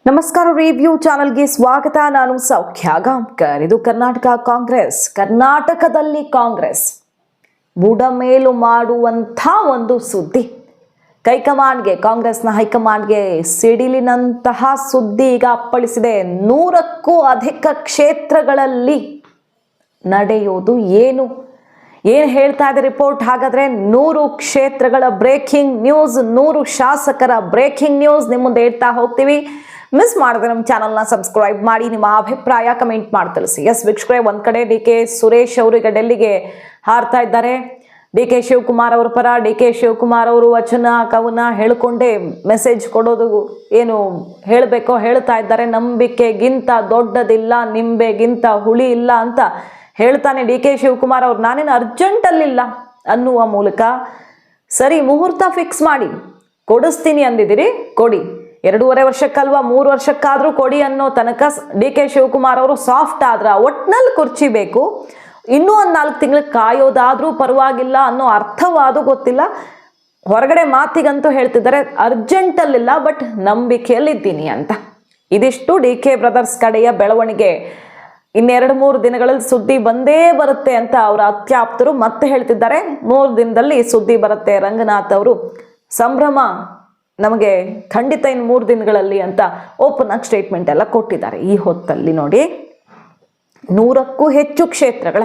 ನಮಸ್ಕಾರ. ರಿವ್ಯೂ ಚಾನೆಲ್ಗೆ ಸ್ವಾಗತ. ನಾನು ಸೌಖ್ಯ ಗಾಂವ್ಕರ್. ಇದು ಕರ್ನಾಟಕ ಕಾಂಗ್ರೆಸ್. ಕರ್ನಾಟಕದಲ್ಲಿ ಕಾಂಗ್ರೆಸ್ ಬುಡಮೇಲು ಮಾಡುವಂಥ ಒಂದು ಸುದ್ದಿ. ಹೈಕಮಾಂಡ್ಗೆ, ಕಾಂಗ್ರೆಸ್ನ ಹೈಕಮಾಂಡ್ಗೆ ಸಿಡಿಲಿನಂತಹ ಸುದ್ದಿ ಈಗ ಅಪ್ಪಳಿಸಿದೆ. 100ಕ್ಕೂ ಅಧಿಕ ಕ್ಷೇತ್ರಗಳಲ್ಲಿ ನಡೆಯೋದು ಏನು ಹೇಳ್ತಾ ಇದೆ ರಿಪೋರ್ಟ್? ಹಾಗಾದ್ರೆ 100 ಕ್ಷೇತ್ರಗಳ ಬ್ರೇಕಿಂಗ್ ನ್ಯೂಸ್, 100 ಶಾಸಕರ ಬ್ರೇಕಿಂಗ್ ನ್ಯೂಸ್ ನಿಮ್ಮ ಮುಂದೆ ಇಡ್ತಾ ಹೋಗ್ತೀವಿ. ಮಿಸ್ ಮಾಡಿದ್ರೆ ನಮ್ಮ ಚಾನಲ್ನ ಸಬ್ಸ್ಕ್ರೈಬ್ ಮಾಡಿ, ನಿಮ್ಮ ಅಭಿಪ್ರಾಯ ಕಮೆಂಟ್ ಮಾಡಿ ತಿಳಿಸಿ. ಎಸ್ ವೀಕ್ಷಕರೇ, ಒಂದ್ ಕಡೆ ಡಿ ಕೆ ಸುರೇಶ್ ಅವರು ಈಗ ಡೆಲ್ಲಿಗೆ ಹಾರ್ತಾ ಇದ್ದಾರೆ. ಡಿ ಕೆ ಶಿವಕುಮಾರ್ ಅವರ ಪರ ಡಿ ಕೆ ಶಿವಕುಮಾರ್ ಅವರು ವಚನ ಕವನ ಹೇಳ್ಕೊಂಡೇ ಮೆಸೇಜ್ ಕೊಡೋದು ಏನು ಹೇಳಬೇಕೋ ಹೇಳ್ತಾ ಇದ್ದಾರೆ. ನಂಬಿಕೆಗಿಂತ ದೊಡ್ಡದಿಲ್ಲ, ನಿಂಬೆಗಿಂತ ಹುಳಿ ಇಲ್ಲ ಅಂತ ಹೇಳ್ತಾನೆ ಡಿ ಕೆ ಶಿವಕುಮಾರ್ ಅವರು. ನಾನೇನು ಅರ್ಜೆಂಟಲ್ಲಿಲ್ಲ ಅನ್ನುವ ಮೂಲಕ ಸರಿ ಮುಹೂರ್ತ ಫಿಕ್ಸ್ ಮಾಡಿ ಕೊಡಿಸ್ತೀನಿ ಅಂದಿದ್ದೀರಿ, ಕೊಡಿ. 2.5 ವರ್ಷಕ್ಕಲ್ವಾ 3 ವರ್ಷಕ್ಕಾದ್ರೂ ಕೊಡಿ ಅನ್ನೋ ತನಕ ಡಿ ಕೆ ಶಿವಕುಮಾರ್ ಅವರು ಸಾಫ್ಟ್ ಆದ್ರ. ಒಟ್ನಲ್ಲಿ ಕುರ್ಚಿ ಬೇಕು, ಇನ್ನೂ ಒಂದು 4 ತಿಂಗಳು ಕಾಯೋದಾದ್ರೂ ಪರವಾಗಿಲ್ಲ ಅನ್ನೋ ಅರ್ಥವಾದು ಗೊತ್ತಿಲ್ಲ. ಹೊರಗಡೆ ಮಾತಿಗಂತೂ ಹೇಳ್ತಿದ್ದಾರೆ ಅರ್ಜೆಂಟಲ್ಲಿಲ್ಲ, ಬಟ್ ನಂಬಿಕೆಯಲ್ಲಿದ್ದೀನಿ ಅಂತ. ಇದಿಷ್ಟು ಡಿ ಕೆ ಬ್ರದರ್ಸ್ ಕಡೆಯ ಬೆಳವಣಿಗೆ. 2-3 ದಿನಗಳಲ್ಲಿ ಸುದ್ದಿ ಬಂದೇ ಬರುತ್ತೆ ಅಂತ ಅವರ ಅತ್ಯಾಪ್ತರು ಮತ್ತೆ ಹೇಳ್ತಿದ್ದಾರೆ. 3 ದಿನದಲ್ಲಿ ಸುದ್ದಿ ಬರುತ್ತೆ. ರಂಗನಾಥ್ ಅವರು ಸಂಭ್ರಮ ನಮಗೆ ಖಂಡಿತ ಇನ್ನು 3 ದಿನಗಳಲ್ಲಿ ಅಂತ ಓಪನ್ ಆಗಿ ಸ್ಟೇಟ್ಮೆಂಟ್ ಎಲ್ಲ ಕೊಟ್ಟಿದ್ದಾರೆ. ಈ ಹೊತ್ತಲ್ಲಿ ನೋಡಿ, 100ಕ್ಕೂ ಹೆಚ್ಚು ಕ್ಷೇತ್ರಗಳ,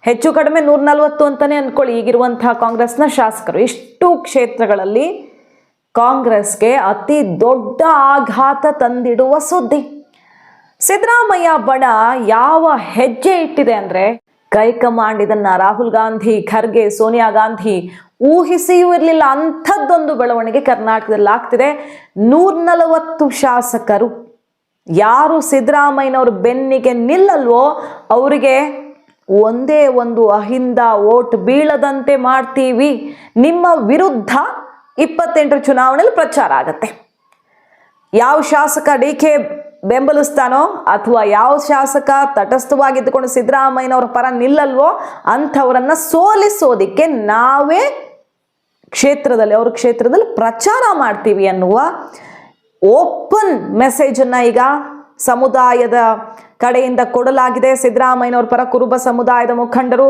ಹೆಚ್ಚು ಕಡಿಮೆ 140 ಅಂತಾನೆ ಅನ್ಕೊಳ್ಳಿ ಈಗಿರುವಂತಹ ಕಾಂಗ್ರೆಸ್ನ ಶಾಸಕರು. ಇಷ್ಟು ಕ್ಷೇತ್ರಗಳಲ್ಲಿ ಕಾಂಗ್ರೆಸ್ಗೆ ಅತಿ ದೊಡ್ಡ ಆಘಾತ ತಂದಿಡುವ ಸುದ್ದಿ. ಸಿದ್ದರಾಮಯ್ಯ ಬಣ ಯಾವ ಹೆಜ್ಜೆ ಇಟ್ಟಿದೆ ಅಂದ್ರೆ, ಹೈಕಮಾಂಡ್ ಇದನ್ನ ರಾಹುಲ್ ಗಾಂಧಿ, ಖರ್ಗೆ, ಸೋನಿಯಾ ಗಾಂಧಿ ಊಹಿಸಿಯೂ ಇರಲಿಲ್ಲ. ಅಂಥದ್ದೊಂದು ಬೆಳವಣಿಗೆ ಕರ್ನಾಟಕದಲ್ಲಿ ಆಗ್ತಿದೆ. 140 ಶಾಸಕರು ಯಾರು ಸಿದ್ದರಾಮಯ್ಯನವ್ರ ಬೆನ್ನಿಗೆ ನಿಲ್ಲಲ್ವೋ ಅವರಿಗೆ ಒಂದೇ ಒಂದು ಅಹಿಂದ ಓಟ್ ಬೀಳದಂತೆ ಮಾಡ್ತೀವಿ, ನಿಮ್ಮ ವಿರುದ್ಧ 28 ಚುನಾವಣೆಯಲ್ಲಿ ಪ್ರಚಾರ ಆಗತ್ತೆ. ಯಾವ ಶಾಸಕ ಡಿ ಕೆ ಬೆಂಬಲಿಸ್ತಾನೋ ಅಥವಾ ಯಾವ ಶಾಸಕ ತಟಸ್ಥವಾಗಿದ್ದುಕೊಂಡು ಸಿದ್ದರಾಮಯ್ಯನವರ ಪರ ನಿಲ್ಲಲ್ವೋ ಅಂಥವರನ್ನ ಸೋಲಿಸೋದಿಕ್ಕೆ ನಾವೇ ಅವ್ರ ಕ್ಷೇತ್ರದಲ್ಲಿ ಪ್ರಚಾರ ಮಾಡ್ತೀವಿ ಅನ್ನುವ ಓಪನ್ ಮೆಸೇಜನ್ನು ಈಗ ಸಮುದಾಯದ ಕಡೆಯಿಂದ ಕೊಡಲಾಗಿದೆ. ಸಿದ್ದರಾಮಯ್ಯನವ್ರ ಪರ ಕುರುಬ ಸಮುದಾಯದ ಮುಖಂಡರು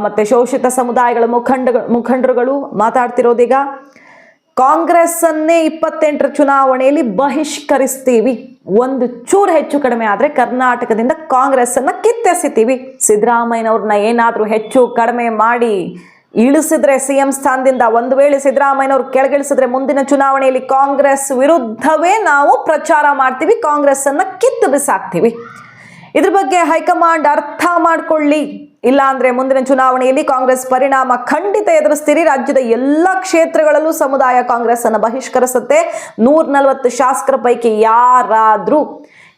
ಮತ್ತೆ ಶೋಷಿತ ಸಮುದಾಯಗಳ ಮುಖಂಡರುಗಳು ಮಾತಾಡ್ತಿರೋದೀಗ ಕಾಂಗ್ರೆಸ್ ಅನ್ನೇ 28 ಚುನಾವಣೆಯಲ್ಲಿ ಬಹಿಷ್ಕರಿಸ್ತೀವಿ, ಒಂದು ಚೂರು ಹೆಚ್ಚು ಕಡಿಮೆ ಆದ್ರೆ ಕರ್ನಾಟಕದಿಂದ ಕಾಂಗ್ರೆಸ್ ಅನ್ನ ಕಿತ್ತೆಸಿತೀವಿ. ಸಿದ್ದರಾಮಯ್ಯನವ್ರನ್ನ ಏನಾದ್ರೂ ಹೆಚ್ಚು ಕಡಿಮೆ ಮಾಡಿ ಇಳಿಸಿದ್ರೆ ಸಿಎಂ ಸ್ಥಾನದಿಂದ, ಒಂದು ವೇಳೆ ಸಿದ್ದರಾಮಯ್ಯನವ್ರು ಕೆಳಗಿಳಿಸಿದ್ರೆ ಮುಂದಿನ ಚುನಾವಣೆಯಲ್ಲಿ ಕಾಂಗ್ರೆಸ್ ವಿರುದ್ಧವೇ ನಾವು ಪ್ರಚಾರ ಮಾಡ್ತೀವಿ, ಕಾಂಗ್ರೆಸ್ ಅನ್ನ ಕಿತ್ತು ಬಿಸಾಕ್ತೀವಿ. ಇದ್ರ ಬಗ್ಗೆ ಹೈಕಮಾಂಡ್ ಅರ್ಥ ಮಾಡ್ಕೊಳ್ಳಿ, ಇಲ್ಲ ಅಂದ್ರೆ ಮುಂದಿನ ಚುನಾವಣೆಯಲ್ಲಿ ಕಾಂಗ್ರೆಸ್ ಪರಿಣಾಮ ಖಂಡಿತ ಎದುರಿಸ್ತೀರಿ. ರಾಜ್ಯದ ಎಲ್ಲ ಕ್ಷೇತ್ರಗಳಲ್ಲೂ ಸಮುದಾಯ ಕಾಂಗ್ರೆಸ್ ಅನ್ನು ಬಹಿಷ್ಕರಿಸುತ್ತೆ. 140 ಶಾಸಕರ ಪೈಕಿ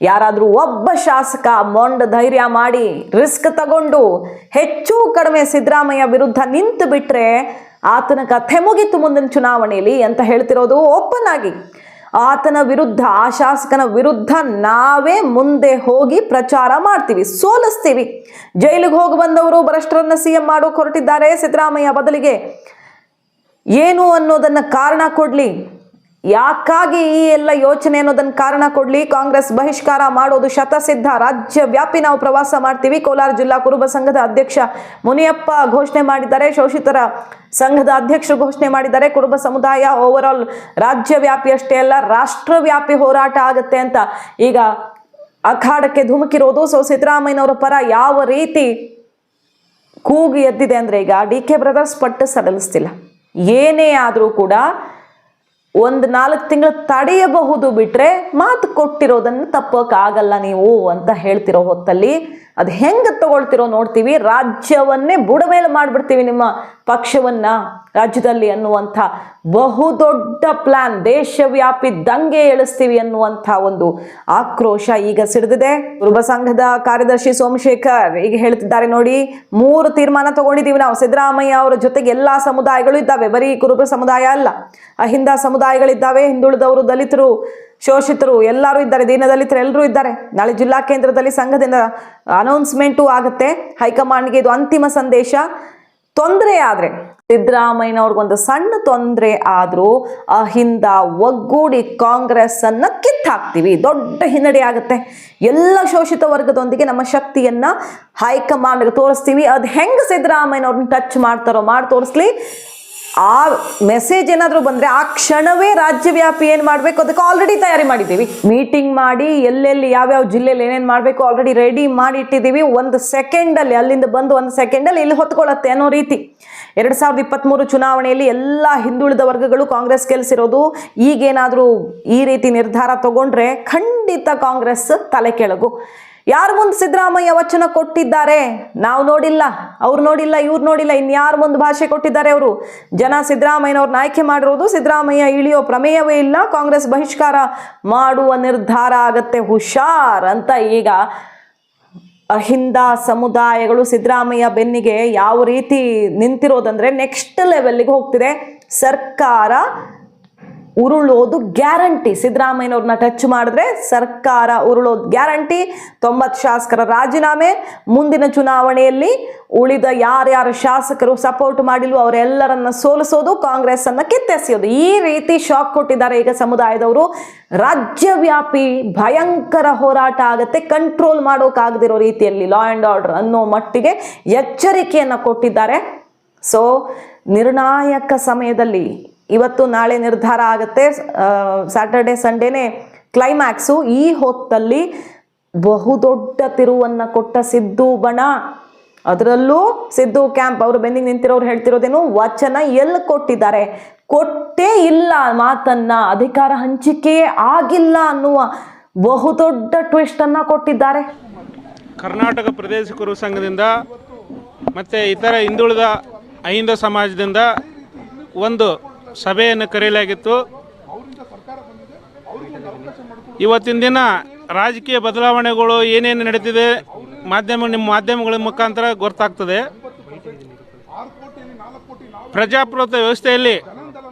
ಯಾರಾದ್ರೂ ಒಬ್ಬ ಶಾಸಕ ಮೊಂಡ ಧೈರ್ಯ ಮಾಡಿ ರಿಸ್ಕ್ ತಗೊಂಡು ಹೆಚ್ಚು ಕಡಿಮೆ ಸಿದ್ದರಾಮಯ್ಯ ವಿರುದ್ಧ ನಿಂತು ಬಿಟ್ರೆ ಆತನ ಕಥೆ ಮುಗಿತು ಮುಂದಿನ ಚುನಾವಣೆಯಲ್ಲಿ ಅಂತ ಹೇಳ್ತಿರೋದು ಓಪನ್ ಆಗಿ. ಆತನ ವಿರುದ್ಧ, ಆ ಶಾಸಕನ ವಿರುದ್ಧ ನಾವೇ ಮುಂದೆ ಹೋಗಿ ಪ್ರಚಾರ ಮಾಡ್ತೀವಿ, ಸೋಲಿಸ್ತೀವಿ. ಜೈಲಿಗೆ ಹೋಗಿ ಬಂದವರು ಭ್ರಷ್ಟರನ್ನ ಸಿಎಂ ಮಾಡೋಕೆ ಹೊರಟಿದ್ದಾರೆ. ಸಿದ್ದರಾಮಯ್ಯ ಬದಲಿಗೆ ಏನು ಅನ್ನೋದನ್ನ ಕಾರಣ ಕೊಡ್ಲಿ, ಯಾಕಾಗಿ ಈ ಎಲ್ಲ ಯೋಚನೆ ಅನ್ನೋದನ್ನ ಕಾರಣ ಕೊಡ್ಲಿ. ಕಾಂಗ್ರೆಸ್ ಬಹಿಷ್ಕಾರ ಮಾಡೋದು ಶತಸಿದ್ಧ, ರಾಜ್ಯ ವ್ಯಾಪಿ ನಾವು ಪ್ರವಾಸ ಮಾಡ್ತೀವಿ. ಕೋಲಾರ ಜಿಲ್ಲಾ ಕುರುಬ ಸಂಘದ ಅಧ್ಯಕ್ಷ ಮುನಿಯಪ್ಪ ಘೋಷಣೆ ಮಾಡಿದ್ದಾರೆ, ಶೋಷಿತರ ಸಂಘದ ಅಧ್ಯಕ್ಷರು ಘೋಷಣೆ ಮಾಡಿದ್ದಾರೆ. ಕುರುಬ ಸಮುದಾಯ ಓವರ್ ಆಲ್ ರಾಜ್ಯ ವ್ಯಾಪಿ ಅಷ್ಟೇ ಅಲ್ಲ, ರಾಷ್ಟ್ರವ್ಯಾಪಿ ಹೋರಾಟ ಆಗುತ್ತೆ ಅಂತ ಈಗ ಅಖಾಡಕ್ಕೆ ಧುಮುಕಿರೋದು. ಸೊ ಸಿದ್ದರಾಮಯ್ಯನವರ ಪರ ಯಾವ ರೀತಿ ಕೂಗು ಎದ್ದಿದೆ ಅಂದ್ರೆ, ಈಗ ಡಿ ಕೆ ಬ್ರದರ್ಸ್ ಪಟ್ಟು ಸಡಲಿಸ್ತಿಲ್ಲ. ಏನೇ ಆದರೂ ಕೂಡ 4 ತಿಂಗಳು ತಡೆಯಬಹುದು ಬಿಟ್ರೆ ಮಾತು ಕೊಟ್ಟಿರೋದನ್ನು ತಪ್ಪೋಕ್ಕಾಗಲ್ಲ ನೀವು ಅಂತ ಹೇಳ್ತಿರೋ ಹೊತ್ತಲ್ಲಿ ಅದು ಹೆಂಗೆ ತಗೊಳ್ತಿರೋ ನೋಡ್ತೀವಿ. ರಾಜ್ಯವನ್ನೇ ಬುಡಮೇಲು ಮಾಡಿಬಿಡ್ತೀವಿ ನಿಮ್ಮ ಪಕ್ಷವನ್ನ ರಾಜ್ಯದಲ್ಲಿ ಅನ್ನುವಂಥ ಬಹುದೊಡ್ಡ ಪ್ಲಾನ್, ದೇಶವ್ಯಾಪಿ ದಂಗೆ ಎಳಿಸ್ತೀವಿ ಅನ್ನುವಂಥ ಒಂದು ಆಕ್ರೋಶ ಈಗ ಸಿಡಿದಿದೆ. ಕುರುಬ ಸಂಘದ ಕಾರ್ಯದರ್ಶಿ ಸೋಮಶೇಖರ್ ಈಗ ಹೇಳ್ತಿದ್ದಾರೆ, ನೋಡಿ 3 ತೀರ್ಮಾನ ತಗೊಂಡಿದ್ದೀವಿ ನಾವು. ಸಿದ್ದರಾಮಯ್ಯ ಅವರ ಜೊತೆಗೆ ಎಲ್ಲಾ ಸಮುದಾಯಗಳು ಇದ್ದಾವೆ, ಬರೀ ಕುರುಬ ಸಮುದಾಯ ಅಲ್ಲ, ಅಹಿಂದ ಸಮುದಾಯಗಳಿದ್ದಾವೆ, ಹಿಂದುಳಿದವರು, ದಲಿತರು, ಶೋಷಿತರು ಎಲ್ಲರೂ ಇದ್ದಾರೆ, ದೀನದಲಿತರು ಎಲ್ಲರೂ ಇದ್ದಾರೆ. ನಾಳೆ ಜಿಲ್ಲಾ ಕೇಂದ್ರದಲ್ಲಿ ಸಂಘದಿಂದ ಅನೌನ್ಸ್ಮೆಂಟು ಆಗುತ್ತೆ. ಹೈಕಮಾಂಡ್ಗೆ ಇದು ಅಂತಿಮ ಸಂದೇಶ. ತೊಂದರೆ ಆದರೆ ಸಿದ್ದರಾಮಯ್ಯನವ್ರಿಗೊಂದು ಸಣ್ಣ ತೊಂದರೆ ಆದರೂ ಅಹಿಂದ ಒಗ್ಗೂಡಿ ಕಾಂಗ್ರೆಸ್ ಅನ್ನ ಕಿತ್ತಾಕ್ತೀವಿ, ದೊಡ್ಡ ಹಿನ್ನಡೆ ಆಗುತ್ತೆ. ಎಲ್ಲ ಶೋಷಿತ ವರ್ಗದೊಂದಿಗೆ ನಮ್ಮ ಶಕ್ತಿಯನ್ನ ಹೈಕಮಾಂಡ್ಗೆ ತೋರಿಸ್ತೀವಿ. ಅದು ಹೆಂಗೆ ಸಿದ್ದರಾಮಯ್ಯನವ್ರನ್ನ ಟಚ್ ಮಾಡ್ತಾರೋ ಮಾಡಿ ತೋರಿಸ್ಲಿ. ಆ ಮೆಸೇಜ್ ಏನಾದರೂ ಬಂದರೆ ಆ ಕ್ಷಣವೇ ರಾಜ್ಯವ್ಯಾಪಿ ಏನು ಮಾಡಬೇಕು ಅದಕ್ಕೆ ಆಲ್ರೆಡಿ ತಯಾರಿ ಮಾಡಿದ್ದೀವಿ. ಮೀಟಿಂಗ್ ಮಾಡಿ ಎಲ್ಲೆಲ್ಲಿ ಯಾವ್ಯಾವ ಜಿಲ್ಲೆಯಲ್ಲಿ ಏನೇನು ಮಾಡಬೇಕು ಆಲ್ರೆಡಿ ರೆಡಿ ಮಾಡಿ ಇಟ್ಟಿದ್ದೀವಿ. ಒಂದು ಸೆಕೆಂಡಲ್ಲಿ ಅಲ್ಲಿಂದ ಬಂದು ಒಂದು ಸೆಕೆಂಡಲ್ಲಿ ಇಲ್ಲಿ ಹೊತ್ಕೊಳ್ಳುತ್ತೆ ಅನ್ನೋ ರೀತಿ. 2023 ಚುನಾವಣೆಯಲ್ಲಿ ಎಲ್ಲ ಹಿಂದುಳಿದ ವರ್ಗಗಳು ಕಾಂಗ್ರೆಸ್ ಗೆಲ್ಸಿರೋದು. ಈಗೇನಾದರೂ ಈ ರೀತಿ ನಿರ್ಧಾರ ತಗೊಂಡ್ರೆ ಖಂಡಿತ ಕಾಂಗ್ರೆಸ್ ತಲೆ ಕೆಳಗು. ಯಾರು ಮುಂದೆ ಸಿದ್ದರಾಮಯ್ಯ ವಚನ ಕೊಟ್ಟಿದ್ದಾರೆ? ನಾವು ನೋಡಿಲ್ಲ, ಅವ್ರು ನೋಡಿಲ್ಲ, ಇವ್ರು ನೋಡಿಲ್ಲ, ಇನ್ಯಾರು ಮುಂದೆ ಭಾಷೆ ಕೊಟ್ಟಿದ್ದಾರೆ ಅವರು? ಜನ ಸಿದ್ದರಾಮಯ್ಯನವ್ರನ್ನ ಆಯ್ಕೆ ಮಾಡಿರೋದು. ಸಿದ್ದರಾಮಯ್ಯ ಇಳಿಯೋ ಪ್ರಮೇಯವೇ ಇಲ್ಲ, ಕಾಂಗ್ರೆಸ್ ಬಹಿಷ್ಕಾರ ಮಾಡುವ ನಿರ್ಧಾರ ಆಗತ್ತೆ, ಹುಷಾರ್ ಅಂತ ಈಗ ಅಹಿಂದ ಸಮುದಾಯಗಳು ಸಿದ್ದರಾಮಯ್ಯ ಬೆನ್ನಿಗೆ ಯಾವ ರೀತಿ ನಿಂತಿರೋದಂದ್ರೆ ನೆಕ್ಸ್ಟ್ ಲೆವೆಲ್ಗೆ ಹೋಗ್ತಿದೆ. ಸರ್ಕಾರ ಉರುಳೋದು ಗ್ಯಾರಂಟಿ. ಸಿದ್ದರಾಮಯ್ಯನವ್ರನ್ನ ಟಚ್ ಮಾಡಿದ್ರೆ ಸರ್ಕಾರ ಉರುಳೋದು ಗ್ಯಾರಂಟಿ. 90 ಶಾಸಕರ ರಾಜೀನಾಮೆ. ಮುಂದಿನ ಚುನಾವಣೆಯಲ್ಲಿ ಉಳಿದ ಯಾರ್ಯಾರು ಶಾಸಕರು ಸಪೋರ್ಟ್ ಮಾಡಿಲ್ವೋ ಅವರೆಲ್ಲರನ್ನ ಸೋಲಿಸೋದು, ಕಾಂಗ್ರೆಸ್ ಅನ್ನ ಕಿತ್ತೆಸೆಯೋದು. ಈ ರೀತಿ ಶಾಕ್ ಕೊಟ್ಟಿದ್ದಾರೆ ಈಗ ಸಮುದಾಯದವರು. ರಾಜ್ಯವ್ಯಾಪಿ ಭಯಂಕರ ಹೋರಾಟ ಆಗುತ್ತೆ. ಕಂಟ್ರೋಲ್ ಮಾಡೋಕ್ಕಾಗದಿರೋ ರೀತಿಯಲ್ಲಿ ಲಾ ಆ್ಯಂಡ್ ಆರ್ಡರ್ ಅನ್ನೋ ಮಟ್ಟಿಗೆ ಎಚ್ಚರಿಕೆಯನ್ನು ಕೊಟ್ಟಿದ್ದಾರೆ. ಸೊ ನಿರ್ಣಾಯಕ ಸಮಯದಲ್ಲಿ ಇವತ್ತು ನಾಳೆ ನಿರ್ಧಾರ ಆಗುತ್ತೆ. ಸ್ಯಾಟರ್ಡೆ ಸಂಡೇನೆ ಕ್ಲೈಮ್ಯಾಕ್ಸು. ಈ ಹೊತ್ತಲ್ಲಿ ಬಹುದೊಡ್ಡ ತಿರುವನ್ನು ಕೊಟ್ಟ ಸಿದ್ದು ಬಣ, ಅದರಲ್ಲೂ ಸಿದ್ದು ಕ್ಯಾಂಪ್ ಅವರು ಬೆನ್ನಿಗೆ ನಿಂತಿರೋರು ಹೇಳ್ತಿರೋದೇನು, ವಚನ ಎಲ್ಲಿ ಕೊಟ್ಟಿದ್ದಾರೆ? ಕೊಟ್ಟೇ ಇಲ್ಲ ಮಾತನ್ನ, ಅಧಿಕಾರ ಹಂಚಿಕೆಯೇ ಆಗಿಲ್ಲ ಅನ್ನುವ ಬಹುದೊಡ್ಡ ಟ್ವಿಸ್ಟ್ ಅನ್ನ ಕೊಟ್ಟಿದ್ದಾರೆ. ಕರ್ನಾಟಕ ಪ್ರದೇಶ ಕುರು ಸಂಘದಿಂದ ಮತ್ತು ಇತರ ಹಿಂದುಳಿದ ಅಹಿಂದ ಸಮಾಜದಿಂದ ಒಂದು ಸಭೆಯನ್ನು ಕರೆಯಲಾಗಿತ್ತು. ಇವತ್ತಿನ ದಿನ ರಾಜಕೀಯ ಬದಲಾವಣೆಗಳು ಏನೇನು ನಡೀತಿದೆ ನಿಮ್ಮ ಮಾಧ್ಯಮಗಳ ಮುಖಾಂತರ ಗೊತ್ತಾಗ್ತದೆ. ಪ್ರಜಾಪ್ರಭುತ್ವ ವ್ಯವಸ್ಥೆಯಲ್ಲಿ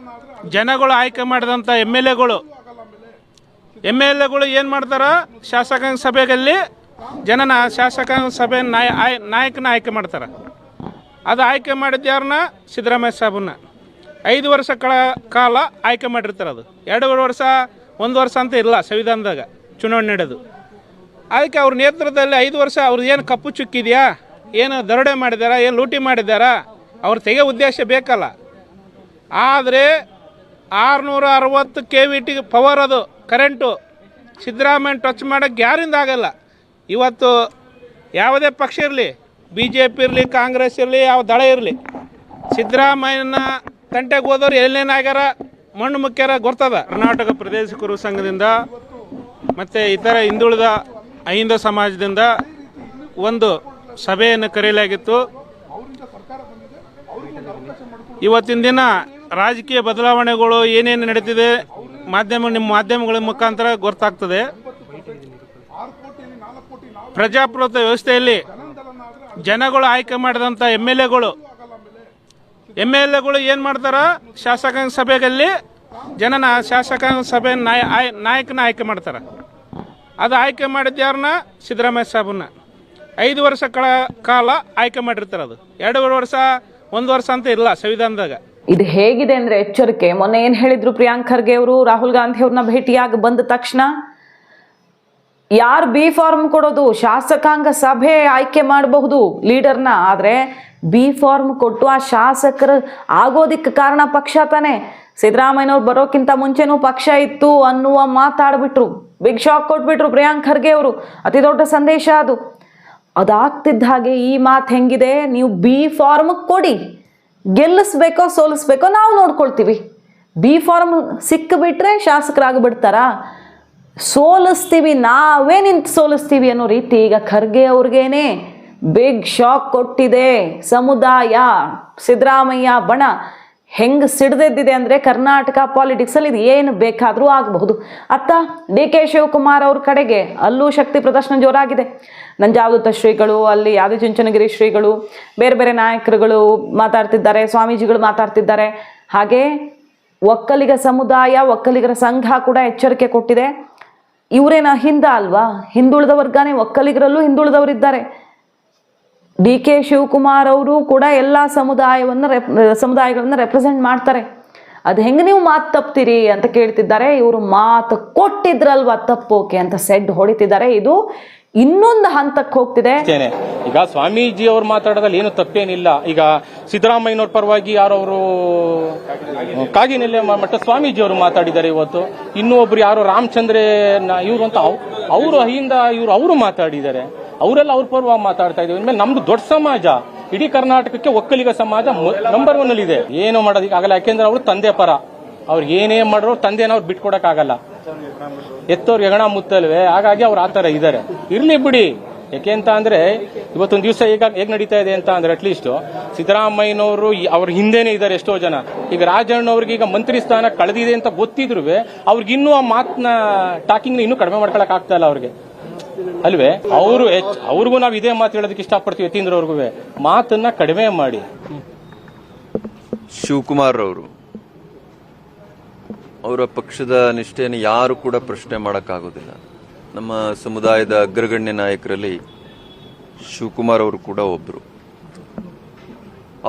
ಜನಗಳು ಆಯ್ಕೆ ಮಾಡಿದಂಥ ಎಮ್ ಎಲ್ ಎಗಳು ಏನು ಮಾಡ್ತಾರ? ಶಾಸಕಾಂಗ ಸಭೆಯಲ್ಲಿ ಶಾಸಕಾಂಗ ಸಭೆ ನಾಯಕನ ಆಯ್ಕೆ ಮಾಡ್ತಾರೆ. ಅದು ಆಯ್ಕೆ ಮಾಡಿದ್ದು ಯಾರನ್ನ? ಸಿದ್ದರಾಮಯ್ಯ ಸಾಹೇಬನ್ನ 5 ವರ್ಷ ಕಾಲ ಆಯ್ಕೆ ಮಾಡಿರ್ತಾರೆ. ಅದು 2 ವರ್ಷ 1 ವರ್ಷ ಅಂತ ಇಲ್ಲ ಸಂವಿಧಾನದಾಗ ಚುನಾವಣೆ ನಡೆದು. ಅದಕ್ಕೆ ಅವ್ರ ನೇತೃತ್ವದಲ್ಲಿ 5 ವರ್ಷ ಅವ್ರದ್ದು ಏನು ಕಪ್ಪು ಚುಕ್ಕಿದೆಯಾ, ಏನು ದರೋಡೆ ಮಾಡಿದಾರಾ, ಏನು ಲೂಟಿ ಮಾಡಿದಾರಾ, ಅವ್ರು ತೆಗೆಯೋ ಉದ್ದೇಶ ಬೇಕಲ್ಲ. ಆದರೆ 660 KV ಪವರ್ ಅದು ಕರೆಂಟು ಸಿದ್ದರಾಮಯ್ಯ ಟಚ್ ಮಾಡೋಕ್ಕೆ ಯಾರಿಂದ ಆಗಲ್ಲ. ಇವತ್ತು ಯಾವುದೇ ಪಕ್ಷ ಇರಲಿ, BJP ಇರಲಿ, ಕಾಂಗ್ರೆಸ್ ಇರಲಿ, ಯಾವ ದಳ ಇರಲಿ, ಸಿದ್ದರಾಮಯ್ಯನ ತಂಟೆಗೆ ಹೋದವ್ರು ಎಲ್ಲೇನಾಗ್ಯಾರ, ಮಣ್ಣು ಮುಖ್ಯರ ಗೊತ್ತದ. ಕರ್ನಾಟಕ ಪ್ರದೇಶ ಕುರು ಸಂಘದಿಂದ ಮತ್ತು ಇತರ ಹಿಂದುಳಿದ ಅಹಿಂದ ಸಮಾಜದಿಂದ ಒಂದು ಸಭೆಯನ್ನು ಕರೆಯಲಾಗಿತ್ತು. ಇವತ್ತಿನ ದಿನ ರಾಜಕೀಯ ಬದಲಾವಣೆಗಳು ಏನೇನು ನಡೀತಿದೆ ನಿಮ್ಮ ಮಾಧ್ಯಮಗಳ ಮುಖಾಂತರ ಗೊತ್ತಾಗ್ತದೆ. ಪ್ರಜಾಪ್ರಭುತ್ವ ವ್ಯವಸ್ಥೆಯಲ್ಲಿ ಜನಗಳು ಆಯ್ಕೆ ಮಾಡಿದಂಥ ಎಮ್ ಎಲ್ ಎಗಳು ಏನು ಮಾಡ್ತಾರ? ಶಾಸಕಾಂಗ ಸಭೆಯಲ್ಲಿ ಶಾಸಕಾಂಗ ಸಭೆ ನಾಯಕನ ಆಯ್ಕೆ ಮಾಡ್ತಾರೆ. ಅದು ಆಯ್ಕೆ ಮಾಡಿದ್ದು ಯಾರನ್ನ? ಸಿದ್ದರಾಮಯ್ಯ ಸಾಹೇಬನ್ನ 5 ವರ್ಷ ಕಾಲ ಆಯ್ಕೆ ಮಾಡಿರ್ತಾರೆ. ಅದು 2 ವರ್ಷ 1 ವರ್ಷ ಅಂತ ಇಲ್ಲ ಸಂವಿಧಾನದಾಗ. ಇದು ಹೇಗಿದೆ ಅಂದ್ರೆ ಎಚ್ಚರಿಕೆ. ಮೊನ್ನೆ ಏನು ಹೇಳಿದ್ರು ಪ್ರಿಯಾಂಕ್ ಖರ್ಗೆ ಅವರು, ರಾಹುಲ್ ಗಾಂಧಿ ಅವ್ರನ್ನ ಭೇಟಿಯಾಗಿ ಬಂದ ತಕ್ಷಣ ಯಾರು ಬಿ ಫಾರ್ಮ್ ಕೊಡೋದು? ಶಾಸಕಾಂಗ ಸಭೆ ಆಯ್ಕೆ ಮಾಡಬಹುದು ಲೀಡರ್ನ, ಆದರೆ ಬಿ ಫಾರ್ಮ್ ಕೊಟ್ಟು ಆ ಶಾಸಕರು ಆಗೋದಿಕ್ಕೆ ಕಾರಣ ಪಕ್ಷ ತಾನೆ. ಸಿದ್ದರಾಮಯ್ಯನವ್ರು ಬರೋಕ್ಕಿಂತ ಮುಂಚೆನೂ ಪಕ್ಷ ಇತ್ತು ಅನ್ನುವ ಮಾತಾಡ್ಬಿಟ್ರು. ಬಿಗ್ ಶಾಕ್ ಕೊಟ್ಬಿಟ್ರು ಪ್ರಿಯಾಂಕ್ ಖರ್ಗೆ ಅವರು. ಅತಿ ದೊಡ್ಡ ಸಂದೇಶ ಅದು. ಅದಾಗ್ತಿದ್ದ ಹಾಗೆ ಈ ಮಾತು ಹೆಂಗಿದೆ, ನೀವು ಬಿ ಫಾರ್ಮ್ ಕೊಡಿ, ಗೆಲ್ಲಿಸ್ಬೇಕೋ ಸೋಲಿಸ್ಬೇಕೋ ನಾವು ನೋಡ್ಕೊಳ್ತೀವಿ. B form ಸಿಕ್ಕಿಬಿಟ್ರೆ ಶಾಸಕರಾಗಿಬಿಡ್ತಾರಾ? ಸೋಲಿಸ್ತೀವಿ, ನಾವೇ ನಿಂತು ಸೋಲಿಸ್ತೀವಿ ಅನ್ನೋ ರೀತಿ ಈಗ ಖರ್ಗೆ ಅವ್ರಿಗೇನೆ ಬಿಗ್ ಶಾಕ್ ಕೊಟ್ಟಿದೆ ಸಮುದಾಯ. ಸಿದ್ದರಾಮಯ್ಯ ಬಣ ಹೆಂಗೆ ಸಿಡ್ದೆದ್ದಿದೆ ಅಂದರೆ ಕರ್ನಾಟಕ ಪಾಲಿಟಿಕ್ಸಲ್ಲಿ ಇದು ಏನು ಬೇಕಾದರೂ ಆಗಬಹುದು. ಅತ್ತ DK ಶಿವಕುಮಾರ್ ಅವ್ರ ಕಡೆಗೆ ಅಲ್ಲೂ ಶಕ್ತಿ ಪ್ರದರ್ಶನ ಜೋರಾಗಿದೆ. ನಂಜಾವಧೂತ ಶ್ರೀಗಳು, ಅಲ್ಲಿ ಆದಿಚುಂಚನಗಿರಿ ಶ್ರೀಗಳು, ಬೇರೆ ಬೇರೆ ನಾಯಕರುಗಳು ಮಾತಾಡ್ತಿದ್ದಾರೆ, ಸ್ವಾಮೀಜಿಗಳು ಮಾತಾಡ್ತಿದ್ದಾರೆ. ಹಾಗೆ ಒಕ್ಕಲಿಗ ಸಮುದಾಯ, ಒಕ್ಕಲಿಗರ ಸಂಘ ಕೂಡ ಎಚ್ಚರಿಕೆ ಕೊಟ್ಟಿದೆ. ಇವರೇನ ಹಿಂದ ಅಲ್ವಾ? ಹಿಂದುಳಿದ ವರ್ಗನೇ, ಒಕ್ಕಲಿಗರಲ್ಲೂ ಹಿಂದುಳಿದವರಿದ್ದಾರೆ. DK ಶಿವಕುಮಾರ್ ಅವರು ಕೂಡ ಎಲ್ಲ ಸಮುದಾಯಗಳನ್ನು ರೆಪ್ರೆಸೆಂಟ್ ಮಾಡ್ತಾರೆ. ಅದು ಹೆಂಗೆ ನೀವು ಮಾತು ತಪ್ತೀರಿ ಅಂತ ಕೇಳ್ತಿದ್ದಾರೆ. ಇವರು ಮಾತು ಕೊಟ್ಟಿದ್ರಲ್ವಾ ತಪ್ಪೋಕೆ ಅಂತ ಸೆಡ್ ಹೊಡಿತಿದ್ದಾರೆ. ಇದು ಇನ್ನೊಂದು ಹಂತಕ್ಕೆ ಹೋಗ್ತಿದೆ. ಈಗ ಸ್ವಾಮೀಜಿ ಅವ್ರು ಮಾತಾಡೋದ್ರಲ್ಲಿ ಏನು ತಪ್ಪೇನಿಲ್ಲ. ಈಗ ಸಿದ್ದರಾಮಯ್ಯನವ್ರ ಪರವಾಗಿ ಯಾರವರು ಕಾಗಿನೆಲೆ ಮಟ್ಟ ಸ್ವಾಮೀಜಿ ಅವರು ಮಾತಾಡಿದ್ದಾರೆ ಇವತ್ತು. ಇನ್ನೂ ಒಬ್ರು ಯಾರೋ ರಾಮಚಂದ್ರ ಇವರು ಅಂತ ಅವರು ಅಹಿಂದ ಅವರು ಮಾತಾಡಿದ್ದಾರೆ. ಅವರೆಲ್ಲ ಅವ್ರ ಪರವಾಗಿ ಮಾತಾಡ್ತಾ ಇದ್ದೀವಿ. ಇನ್ಮೇಲೆ ನಮ್ದು ದೊಡ್ಡ ಸಮಾಜ, ಇಡೀ ಕರ್ನಾಟಕಕ್ಕೆ ಒಕ್ಕಲಿಗ ಸಮಾಜ ನಂಬರ್ 1 ಅಲ್ಲಿ ಇದೆ. ಏನು ಮಾಡೋದಕ್ಕಾಗಲ್ಲ, ಯಾಕೆಂದ್ರೆ ಅವರು ತಂದೆ ಪರ. ಅವ್ರಿಗೆ ಏನೇ ಮಾಡ್ರು ತಂದೆನ ಅವ್ರು ಬಿಟ್ಕೊಡಕ್ಕಾಗಲ್ಲ. ಎತ್ತವ್ರಿಗೆ ಹೆಗಣ ಮುತ್ತಲ್ವೇ, ಹಾಗಾಗಿ ಅವ್ರು ಆತರ ಇದ್ದಾರೆ. ಇರ್ಲಿ ಬಿಡಿ. ಯಾಕೆ ಅಂತ ಅಂದ್ರೆ ಇವತ್ತೊಂದು ದಿವಸ ಈಗ ಹೇಗ್ ನಡೀತಾ ಇದೆ ಅಂತ ಅಂದ್ರೆ ಅಟ್ಲೀಸ್ಟ್ ಸಿದ್ದರಾಮಯ್ಯನವರು ಅವ್ರ ಹಿಂದೆನೇ ಇದ್ದಾರೆ ಎಷ್ಟೋ ಜನ. ಈಗ ರಾಜಣ್ಣವ್ರಿಗೆ ಈಗ ಮಂತ್ರಿ ಸ್ಥಾನ ಕಳೆದಿದೆ ಅಂತ ಗೊತ್ತಿದ್ರು ಅವ್ರಿಗೆ ಇನ್ನೂ ಆ ಮಾತನ್ನ ಟಾಕಿಂಗ್ ಇನ್ನೂ ಕಡಿಮೆ ಮಾಡ್ಕೊಳಕ್ ಆಗ್ತಾ ಇಲ್ಲ ಅವ್ರಿಗೆ, ಅಲ್ವೇ? ಅವ್ರಿಗೂ ನಾವು ಇದೇ ಮಾತು ಹೇಳೋದಕ್ಕೆ ಇಷ್ಟಪಡ್ತೀವಿ. ಯತೀಂದ್ರವ್ರಿಗೂ ಮಾತನ್ನ ಕಡಿಮೆ ಮಾಡಿ. ಶಿವಕುಮಾರ್ ಅವರು ಅವರ ಪಕ್ಷದ ನಿಷ್ಠೆಯನ್ನು ಯಾರು ಕೂಡ ಪ್ರಶ್ನೆ ಮಾಡೋಕ್ಕಾಗೋದಿಲ್ಲ. ನಮ್ಮ ಸಮುದಾಯದ ಅಗ್ರಗಣ್ಯ ನಾಯಕರಲ್ಲಿ ಶಿವಕುಮಾರ್ ಅವರು ಕೂಡ ಒಬ್ಬರು.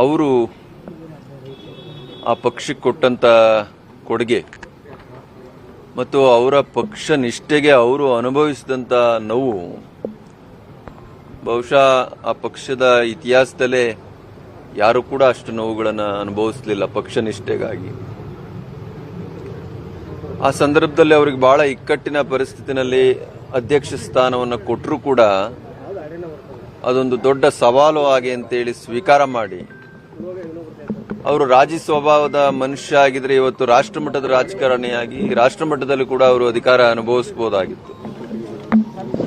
ಅವರು ಆ ಪಕ್ಷಕ್ಕೆ ಕೊಟ್ಟಂತ ಕೊಡುಗೆ ಮತ್ತು ಅವರ ಪಕ್ಷ ನಿಷ್ಠೆಗೆ ಅವರು ಅನುಭವಿಸಿದಂಥ ನೋವು ಬಹುಶಃ ಆ ಪಕ್ಷದ ಇತಿಹಾಸದಲ್ಲೇ ಯಾರು ಕೂಡ ಅಷ್ಟು ನೋವುಗಳನ್ನು ಅನುಭವಿಸಲಿಲ್ಲ ಪಕ್ಷ ನಿಷ್ಠೆಗಾಗಿ. ಆ ಸಂದರ್ಭದಲ್ಲಿ ಅವ್ರಿಗೆ ಬಹಳ ಇಕ್ಕಟ್ಟಿನ ಪರಿಸ್ಥಿತಿನಲ್ಲಿ ಅಧ್ಯಕ್ಷ ಸ್ಥಾನವನ್ನು ಕೊಟ್ಟರೂ ಕೂಡ ಅದೊಂದು ದೊಡ್ಡ ಸವಾಲು ಆಗಿ ಅಂತೇಳಿ ಸ್ವೀಕಾರ ಮಾಡಿ ಅವರು ರಾಜಿ ಸ್ವಭಾವದ ಮನುಷ್ಯ ಆಗಿದ್ರೆ ಇವತ್ತು ರಾಷ್ಟ್ರಮಟ್ಟದ ರಾಜಕಾರಣಿಯಾಗಿ ರಾಷ್ಟ್ರಮಟ್ಟದಲ್ಲಿ ಕೂಡ ಅವರು ಅಧಿಕಾರ ಅನುಭವಿಸಬಹುದಾಗಿತ್ತು.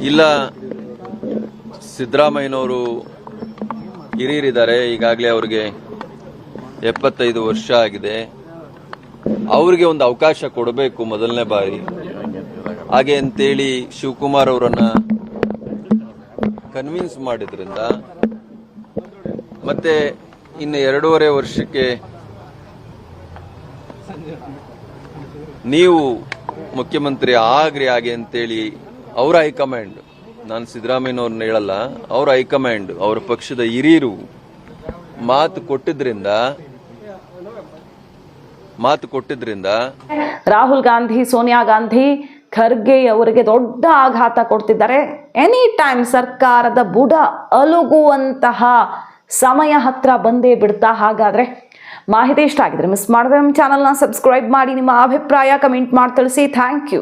ಇಲ್ಲ, ಸಿದ್ದರಾಮಯ್ಯನವರು ಹಿರಿಯರಿದ್ದಾರೆ, ಈಗಾಗಲೇ ಅವ್ರಿಗೆ 75 ವರ್ಷ ಆಗಿದೆ, ಅವ್ರಿಗೆ ಒಂದು ಅವಕಾಶ ಕೊಡಬೇಕು ಮೊದಲನೇ ಬಾರಿ ಹಾಗೆ ಅಂತೇಳಿ ಶಿವಕುಮಾರ್ ಅವರನ್ನ ಕನ್ವಿನ್ಸ್ ಮಾಡಿದ್ರಿಂದ ಮತ್ತೆ ಇನ್ನು 2.5 ವರ್ಷಕ್ಕೆ ನೀವು ಮುಖ್ಯಮಂತ್ರಿ ಆಗ್ರಿ ಹಾಗೆ ಅಂತೇಳಿ ಅವರ ಹೈಕಮಾಂಡ್, ನಾನು ಸಿದ್ದರಾಮಯ್ಯನವ್ರನ್ನ ಹೇಳಲ್ಲ, ಅವರ ಹೈಕಮಾಂಡ್ ಅವರ ಪಕ್ಷದ ಹಿರಿಯರು ಮಾತು ಕೊಟ್ಟಿದ್ರಿಂದ ರಾಹುಲ್ ಗಾಂಧಿ, ಸೋನಿಯಾ ಗಾಂಧಿ, ಖರ್ಗೆ ಅವರಿಗೆ ದೊಡ್ಡ ಆಘಾತ ಕೊಡ್ತಿದ್ದಾರೆ. ಎನಿ ಟೈಮ್ ಸರ್ಕಾರದ ಬುಡ ಅಲುಗುವಂತಹ ಸಮಯ ಹತ್ರ ಬಂದೇ ಬಿಡ್ತಾ. ಹಾಗಾದ್ರೆ ಮಾಹಿತಿ ಇಷ್ಟ ಆಗಿದ್ರೆ ಮಿಸ್ ಮಾಡಿದ್ರೆ ನಮ್ಮ ಚಾನಲ್ನ ಸಬ್ಸ್ಕ್ರೈಬ್ ಮಾಡಿ, ನಿಮ್ಮ ಅಭಿಪ್ರಾಯ ಕಮೆಂಟ್ ಮಾಡಿ ತಿಳಿಸಿ. Thank you.